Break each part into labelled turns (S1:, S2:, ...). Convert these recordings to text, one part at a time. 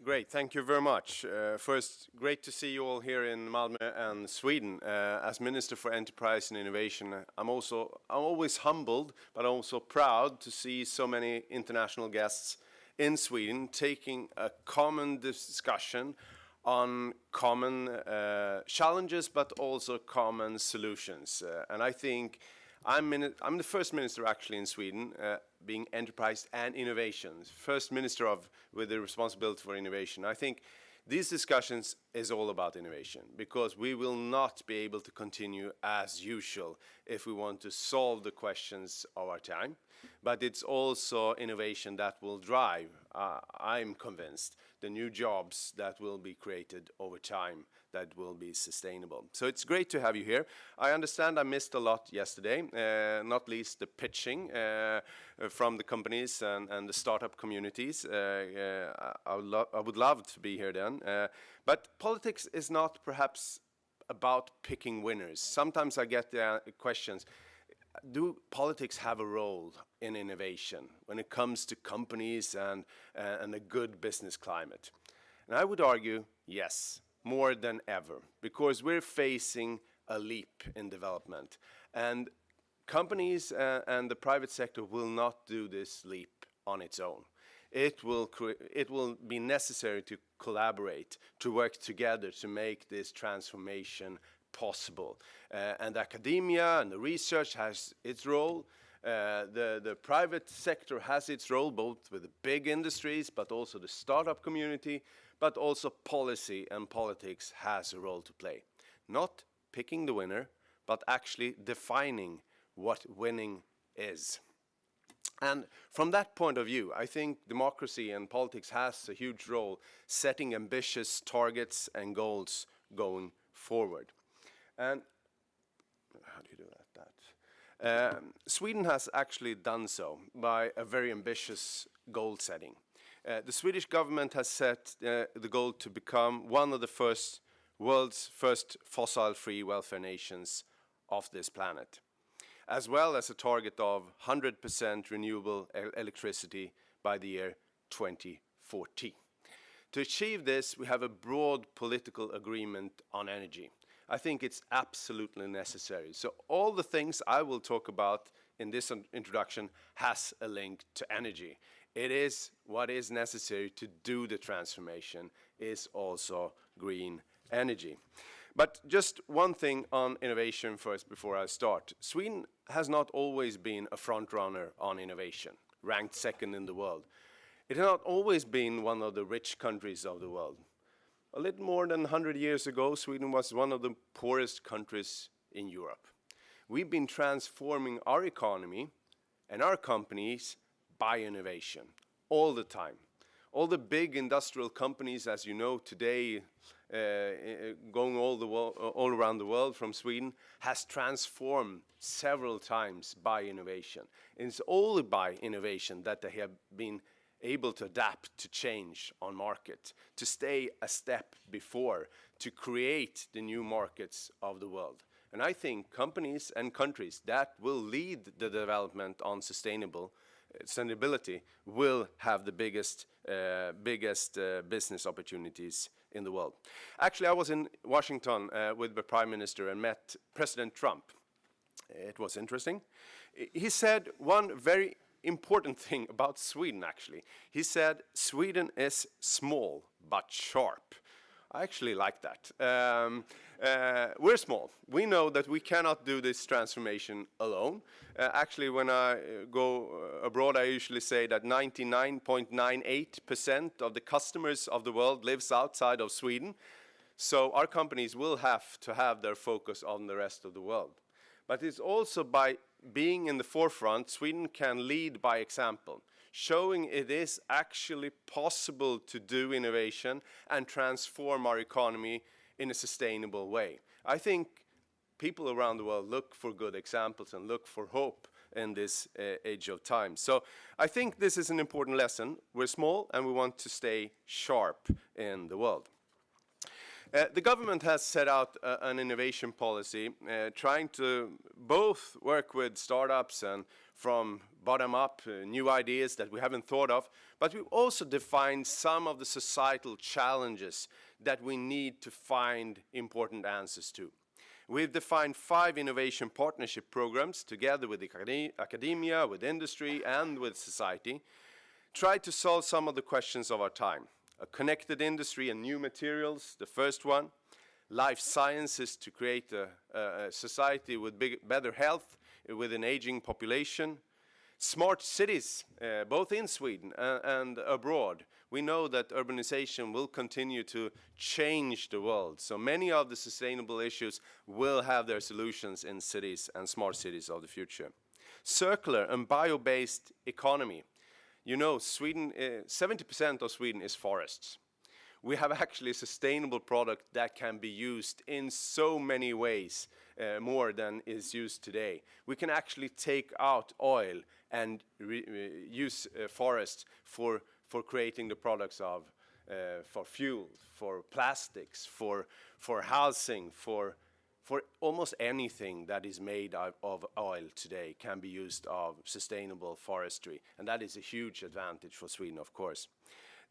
S1: Great, thank you very much. First, great to see you all here in Malmö and Sweden. As Minister for Enterprise and Innovation, I'm always humbled, but also proud to see so many international guests in Sweden taking a common discussion on common challenges, but also common solutions. And I think I'm the first minister actually in Sweden being enterprise and innovation, first minister with the responsibility for innovation. I think these discussions is all about innovation, because we will not be able to continue as usual if we want to solve the questions of our time. But it's also innovation that will drive, I'm convinced, the new jobs that will be created over time that will be sustainable. So it's great to have you here. I understand I missed a lot yesterday, not least the pitching from the companies and the startup communities. I would love to be here then. But politics is not perhaps about picking winners. Sometimes I get the questions, do politics have a role in innovation when it comes to companies and a good business climate? And I would argue, yes, more than ever, because we're facing a leap in development. And companies and the private sector will not do this leap on its own. It will be necessary to collaborate, to work together to make this transformation possible. And academia and the research has its role. The private sector has its role, both with the big industries, but also the startup community, but also policy and politics has a role to play. Not picking the winner, but actually defining what winning is. And from that point of view, I think democracy and politics has a huge role setting ambitious targets and goals going forward. And how do you do that? Sweden has actually done so by a very ambitious goal setting. The Swedish government has set the goal to become one of the world's first fossil-free welfare nations of this planet, as well as a target of 100% renewable electricity by the year 2040. To achieve this, we have a broad political agreement on energy. I think it's absolutely necessary. So all the things I will talk about in this introduction has a link to energy. It is what is necessary to do the transformation is also green energy. But just one thing on innovation first before I start. Sweden has not always been a front runner on innovation, ranked second in the world. It has not always been one of the rich countries of the world. A little more than 100 years ago, Sweden was one of the poorest countries in Europe. We've been transforming our economy and our companies by innovation all the time. All the big industrial companies, as you know, today going all around the world from Sweden, has transformed several times by innovation. And it's only by innovation that they have been able to adapt to change on market, to stay a step before, to create the new markets of the world. And I think companies and countries that will lead the development on sustainability will have the biggest business opportunities in the world. Actually, I was in Washington with the Prime Minister and met President Trump. It was interesting. He said one very important thing about Sweden, actually. He said, Sweden is small but sharp. I actually like that. We're small. We know that we cannot do this transformation alone. Actually, when I go abroad, I usually say that 99.98% of the customers of the world lives outside of Sweden. So our companies will have to have their focus on the rest of the world. But it's also by being in the forefront, Sweden can lead by example, showing it is actually possible to do innovation and transform our economy in a sustainable way. I think people around the world look for good examples and look for hope in this age of time. So I think this is an important lesson. We're small and we want to stay sharp in the world. The government has set out an innovation policy trying to both work with startups and from bottom-up, new ideas that we haven't thought of, but we've also defined some of the societal challenges that we need to find important answers to. We've defined 5 innovation partnership programs together with academia, with industry, and with society, try to solve some of the questions of our time. A connected industry and new materials, the first one. Life sciences to create a society with better health, with an aging population. Smart cities, both in Sweden and abroad. We know that urbanization will continue to change the world. So many of the sustainable issues will have their solutions in cities and smart cities of the future. Circular and bio-based economy. You know, Sweden, 70% of Sweden is forests. We have actually a sustainable product that can be used in so many ways, more than is used today. We can actually take out oil and use forests for creating the products of, for fuel, for plastics, for housing, for almost anything that is made of oil today can be used of sustainable forestry. And that is a huge advantage for Sweden, of course.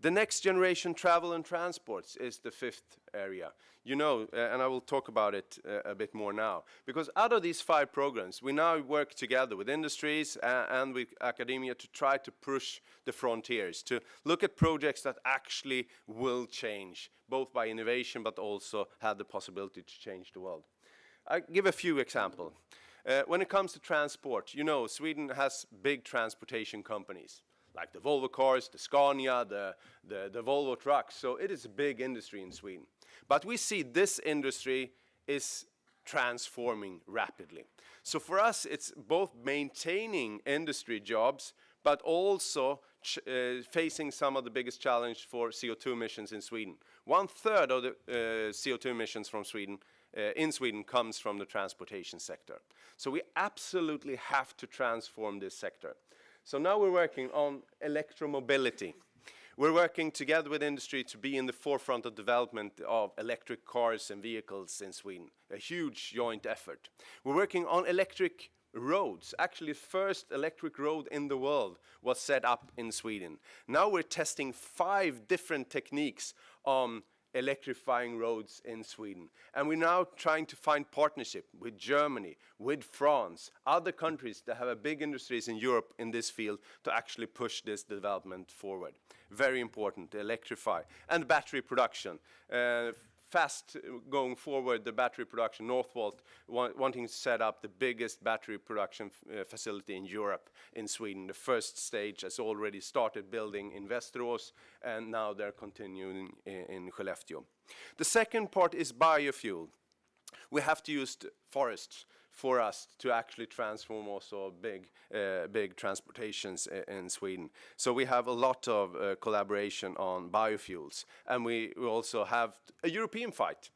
S1: The next generation travel and transports is the 5th area. You know, and I will talk about it a bit more now. Because out of these 5 programs, we now work together with industries and with academia to try to push the frontiers, to look at projects that actually will change, both by innovation but also have the possibility to change the world. I'll give a few examples. When it comes to transport, you know, Sweden has big transportation companies, like the Volvo cars, the Scania, the Volvo trucks. So it is a big industry in Sweden. But we see this industry is transforming rapidly. So for us, it's both maintaining industry jobs, but also facing some of the biggest challenge for CO2 emissions in Sweden. 1/3 of the CO2 emissions from Sweden in Sweden comes from the transportation sector. So we absolutely have to transform this sector. So now we're working on electromobility. We're working together with industry to be in the forefront of development of electric cars and vehicles in Sweden. A huge joint effort. We're working on electric roads. Actually, the first electric road in the world was set up in Sweden. Now we're testing 5 different techniques on electrifying roads in Sweden. And we're now trying to find partnership with Germany, with France, other countries that have a big industries in Europe in this field to actually push this development forward. Very important to electrify. And battery production. Fast going forward, the battery production, Northvolt wanting to set up the biggest battery production facility in Europe, in Sweden. The first stage has already started building in Västerås, and now they're continuing in Skellefteå. The second part is biofuel. We have to use forests for us to actually transform also big transportations in Sweden. So we have a lot of collaboration on biofuels, and we also have a European fight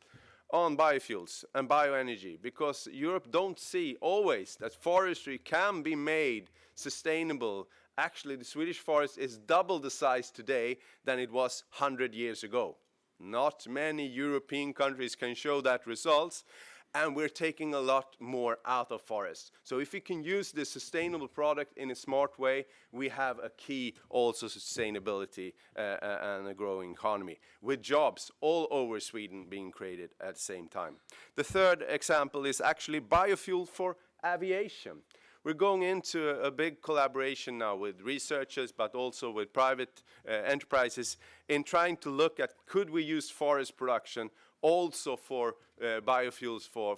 S1: on biofuels and bioenergy, because Europe don't see always that forestry can be made sustainable. Actually, the Swedish forest is double the size today than it was 100 years ago. Not many European countries can show that results. And we're taking a lot more out of forests. So if we can use this sustainable product in a smart way, we have a key also sustainability and a growing economy, with jobs all over Sweden being created at the same time. The third example is actually biofuel for aviation. We're going into a big collaboration now with researchers, but also with private enterprises in trying to look at, could we use forest production also for biofuels for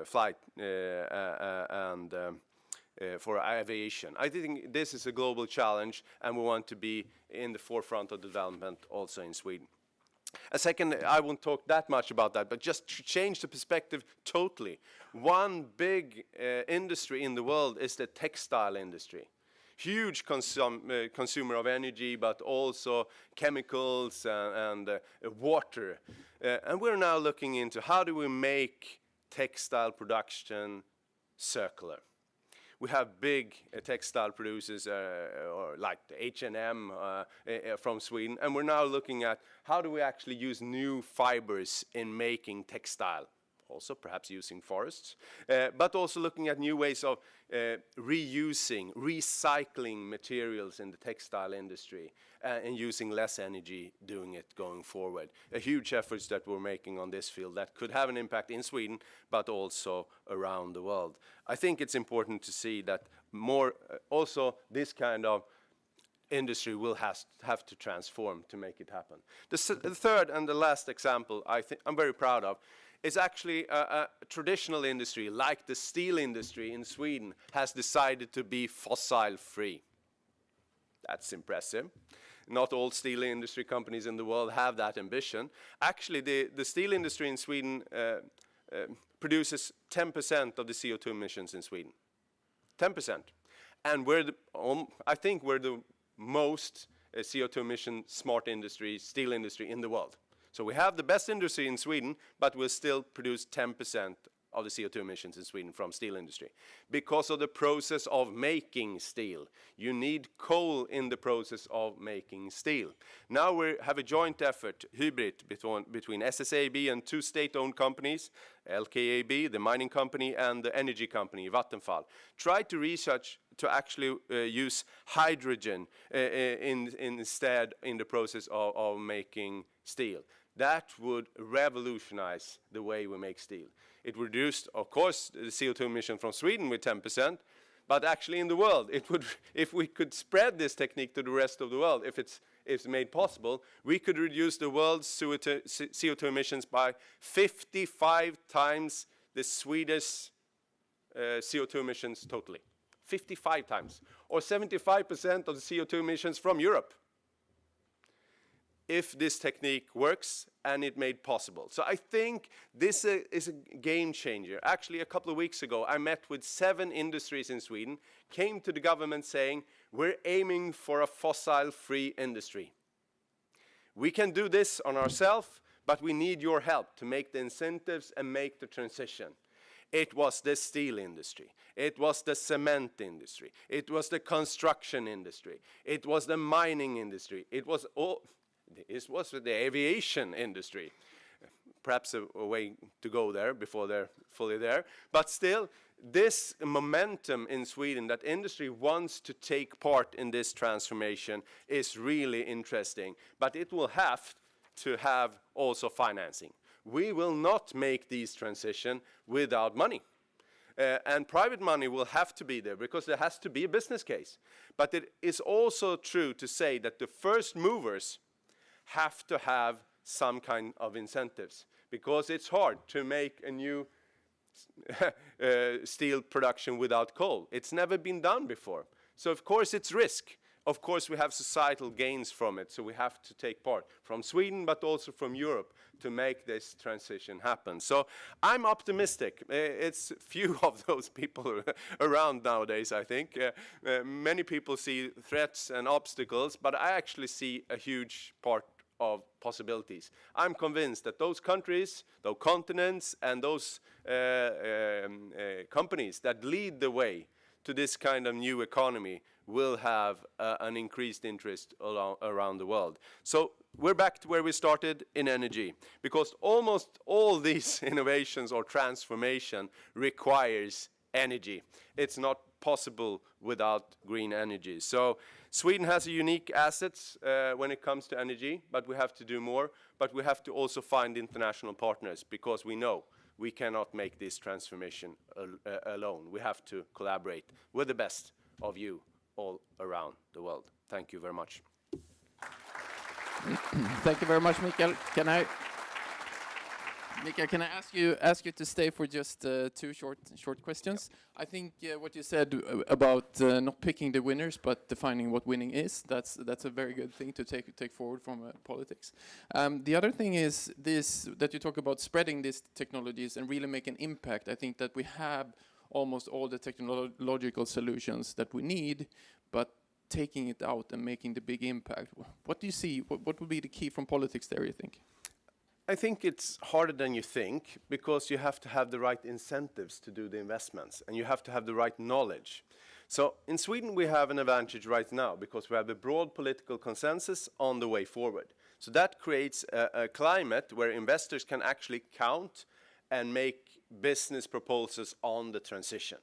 S1: flight and for aviation. I think this is a global challenge, and we want to be in the forefront of development also in Sweden. A second, I won't talk that much about that, but just to change the perspective totally. One big industry in the world is the textile industry. Huge consumer of energy, but also chemicals and water. And we're now looking into how do we make textile production circular. We have big textile producers like the H&M from Sweden, and we're now looking at how do we actually use new fibers in making textile. also perhaps using forests, but also looking at new ways of reusing, recycling materials in the textile industry and using less energy doing it going forward. A huge efforts that we're making on this field that could have an impact in Sweden, but also around the world. I think it's important to see that more, also this kind of industry will have to transform to make it happen. The third and the last example I'm very proud of is actually a traditional industry like the steel industry in Sweden has decided to be fossil free. That's impressive. Not all steel industry companies in the world have that ambition. Actually, the steel industry in Sweden produces 10% of the CO2 emissions in Sweden. 10%. And I think we're the most CO2 emission smart industry, steel industry in the world. So we have the best industry in Sweden, but we'll still produce 10% of the CO2 emissions in Sweden from steel industry. Because of the process of making steel. You need coal in the process of making steel. Now we have a joint effort, hybrid, between SSAB and 2 state-owned companies, LKAB, the mining company, and the energy company, Vattenfall. Try to research to actually use hydrogen instead in the process of making steel. That would revolutionize the way we make steel. It reduced, of course, the CO2 emission from Sweden with 10%, but actually in the world, it would, if we could spread this technique to the rest of the world, if it's made possible, we could reduce the world's CO2 emissions by 55 times the Swedish CO2 emissions totally. 55 times, or 75% of the CO2 emissions from Europe, if this technique works and it made possible. So I think this is a game changer. Actually, a couple of weeks ago, I met with 7 industries in Sweden, came to the government saying, we're aiming for a fossil-free industry. We can do this on ourselves, but we need your help to make the incentives and make the transition. It was the steel industry. It was the cement industry. It was the construction industry. It was the mining industry. It was the aviation industry. Perhaps a way to go there before they're fully there. But still, this momentum in Sweden that industry wants to take part in this transformation is really interesting. But it will have to have also financing. We will not make these transition without money. And private money will have to be there because there has to be a business case. But it is also true to say that the first movers have to have some kind of incentives because it's hard to make a new steel production without coal. It's never been done before. So of course it's risk. Of course we have societal gains from it, so we have to take part from Sweden but also from Europe to make this transition happen. So I'm optimistic. It's few of those people around nowadays, I think. Many people see threats and obstacles, but I actually see a huge part of possibilities. I'm convinced that those countries, those continents, and those companies that lead the way to this kind of new economy will have an increased interest around the world. So we're back to where we started in energy, because almost all these innovations or transformation requires energy. It's not possible without green energy. So Sweden has a unique assets when it comes to energy, but we have to do more. But we have to also find international partners, because we know we cannot make this transformation alone. We have to collaborate with the best of you all around the world. Thank you very much.
S2: Thank you very much, Mikael. Mikael, can I ask you to stay for just 2 short questions? Yeah. I think what you said about not picking the winners, but defining what winning is, that's a very good thing to take forward from politics. The other thing is this, that you talk about spreading these technologies and really make an impact. I think that we have almost all the technological solutions that we need, but taking it out and making the big impact. What do you see? What would be the key from politics there, you think?
S1: I think it's harder than you think, because you have to have the right incentives to do the investments, and you have to have the right knowledge. So in Sweden we have an advantage right now, because we have a broad political consensus on the way forward. So that creates a climate where investors can actually count and make business proposals on the transition.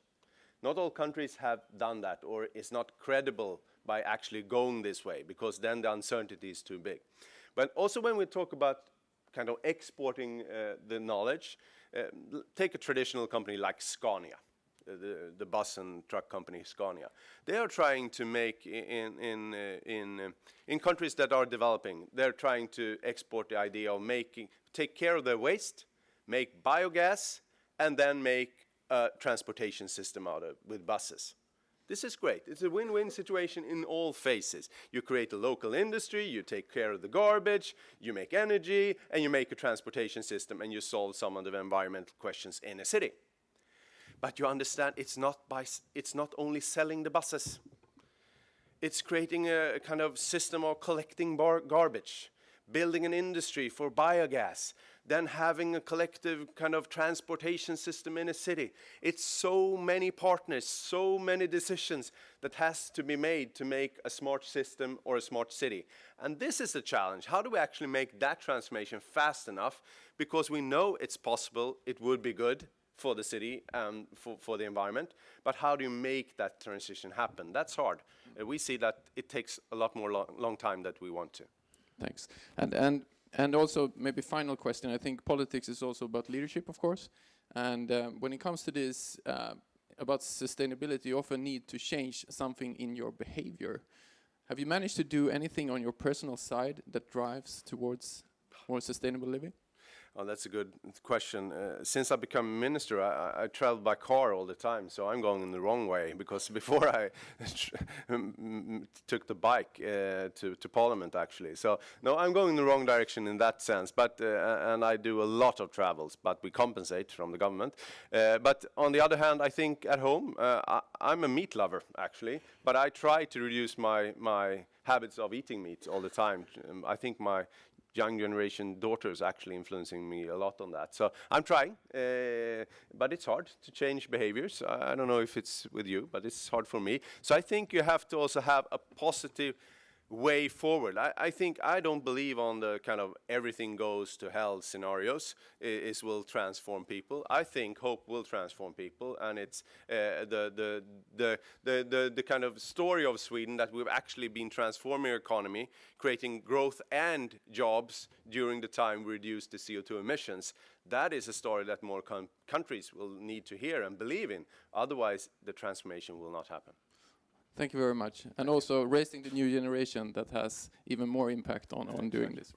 S1: Not all countries have done that, or is not credible by actually going this way, because then the uncertainty is too big. But also when we talk about kind of exporting the knowledge, take a traditional company like Scania, the bus and truck company Scania. They are trying to make in countries that are developing, they're trying to export the idea of take care of their waste, make biogas, and then make a transportation system out of with buses. This is great. It's a win-win situation in all phases. You create a local industry, you take care of the garbage, you make energy, and you make a transportation system, and you solve some of the environmental questions in a city. But you understand, it's not only selling the buses. It's creating a kind of system of collecting garbage, building an industry for biogas, then having a collective kind of transportation system in a city. It's so many partners, so many decisions that has to be made to make a smart system or a smart city. And this is the challenge. How do we actually make that transformation fast enough? Because we know it's possible, it would be good for the city and for the environment, but how do you make that transition happen? That's hard. We see that it takes a lot more long time than we want to.
S2: Thanks. And also, maybe final question, I think politics is also about leadership, of course. And when it comes to this, about sustainability, you often need to change something in your behavior. Have you managed to do anything on your personal side that drives towards more sustainable living?
S1: Oh, that's a good question. Since I became minister, I travel by car all the time, so I'm going in the wrong way, because before I took the bike to Parliament, actually. So, no, I'm going in the wrong direction in that sense, but and I do a lot of travels, but we compensate from the government. But on the other hand, I think at home, I'm a meat lover, actually, but I try to reduce my habits of eating meat all the time. I think my young generation daughters actually influencing me a lot on that. So I'm trying, but it's hard to change behaviors. I don't know if it's with you, but it's hard for me. So I think you have to also have a positive way forward. I don't believe on the kind of everything goes to hell scenarios will transform people. I think hope will transform people, and it's the kind of story of Sweden that we've actually been transforming our economy, creating growth and jobs during the time we reduced the CO2 emissions. That is a story that more countries will need to hear and believe in. Otherwise, the transformation will not happen.
S2: Thank you very much. And also raising the new generation that has even more impact on doing this.